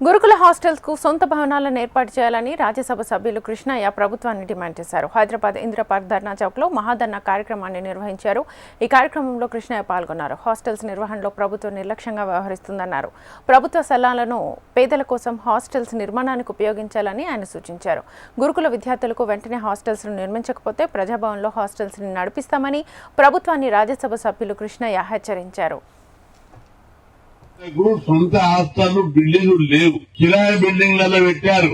గురుకుల హాస్టల్స్ కు సొంత భవనాలను ఏర్పాటు చేయాలని రాజ్యసభ సభ్యులు కృష్ణయ్య ప్రభుత్వాన్ని డిమాండ్ చేశారు. హైదరాబాద్ ఇందిరా పార్క్ ధర్నా చౌక్ లో మహాధర్నా కార్యక్రమాన్ని నిర్వహించారు. ఈ కార్యక్రమంలో కృష్ణయ్య పాల్గొన్నారు. హాస్టల్స్ నిర్వహణలో ప్రభుత్వం నిర్లక్ష్యంగా వ్యవహరిస్తుందన్నారు. ప్రభుత్వ స్థలాలను పేదల కోసం హాస్టల్స్ నిర్మాణానికి ఉపయోగించాలని ఆయన సూచించారు. గురుకుల విద్యార్థులకు వెంటనే హాస్టల్స్ ను నిర్మించకపోతే ప్రజాభవన్లో హాస్టల్స్ ని నడిపిస్తామని ప్రభుత్వాన్ని రాజ్యసభ సభ్యులు కృష్ణయ్య హెచ్చరించారు. సొంత హాస్టల్ బిల్డింగ్లు లేవు, కిరాయి బిల్డింగ్లలో పెట్టారు.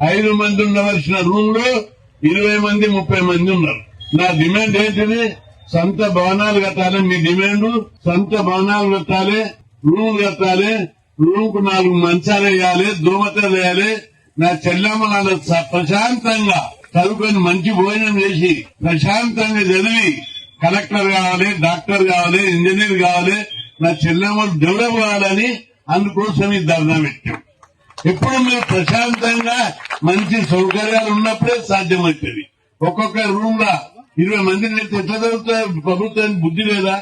5 మంది ఉండవలసిన రూమ్ లో 20 మంది 30 మంది ఉన్నారు. నా డిమాండ్ ఏంటిది? సొంత భవనాలు కట్టాలి. మీ డిమాండ్ సొంత భవనాలు కట్టాలి, రూమ్ కట్టాలి, రూమ్ కు 4 మంచాలు వేయాలి, దోమతలు వేయాలి. నా చెల్లెమ్మ నాన్న ప్రశాంతంగా చదువుకొని మంచి భోజనం చేసి ప్రశాంతంగా చదివి కలెక్టర్ కావాలి, డాక్టర్ కావాలి, ఇంజనీర్ కావాలి. నా చెల్లెమ్మలు డెవలప్ కావాలని అందుకోసం ఈ ధర్నా పెట్టాం. ఎప్పుడు మీరు ప్రశాంతంగా మంచి సౌకర్యాలు ఉన్నప్పుడే సాధ్యమవుతుంది. ఒక్కొక్క రూమ్ లా 20 మందిని పెడితే ఎట్లా చదువుతారు? ప్రభుత్వానికి బుద్ధి లేదా?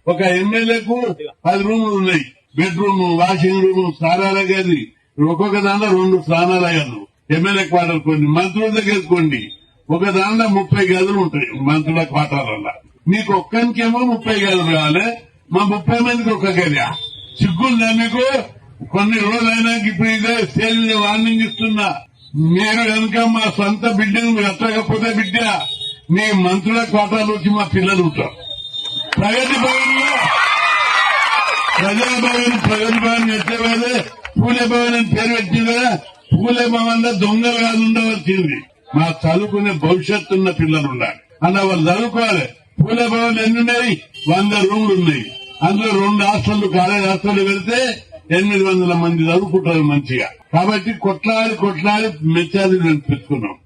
ఒక ఎమ్మెల్యేకు 10 రూములు ఉన్నాయి. బెడ్రూమ్, వాషింగ్ రూమ్, స్నానాల గది, ఒక్కొక్క దాంట్లో 2 స్నానాల గదులు. ఎమ్మెల్యే క్వార్టర్ కొన్ని, మంత్రుల దగ్గర కొన్ని, ఒక దాంట్లో 30 గదులు ఉంటాయి మంత్రుల క్వార్టర్ వల్ల. మీకు ఒక్కరికేమో 30 గదులు కావాలి, మా 30 మందికి ఒక్క గది. సిగ్గుందా మీకు? కొన్ని రోజులైనాక ఇప్పుడు ఇదే స్టేజ్ వార్నింగ్ ఇస్తున్నా. మీరు కనుక మా సొంత బిల్డింగ్ కట్టకపోతే బిడ్డ మీ మంత్రుల క్వార్టర్లు వచ్చి మా పిల్లలు ఉంటారు. ప్రగతి భవన్ ఎత్తేవాదే పూలే భవన్ అని పేరు పెట్టింది కదా. పూలే భవన్ లో దొంగలు కాదు ఉండవలసింది. మా చదువుకునే భవిష్యత్తు ఉన్న పిల్లలు ఉండాలి అన్న వాళ్ళు చదువుకోవాలి. పూలే భవన్ ఎన్ని ఉన్నాయి? 100 రూములు ఉన్నాయి. అందులో 2 హాస్టళ్లు, కాలేజ్ హాస్టళ్లు పెడితే 800 మంది చదువుకుంటారు మంచిగా. కాబట్టి కొట్లాడి మెచ్చాది పెట్టుకున్నాం.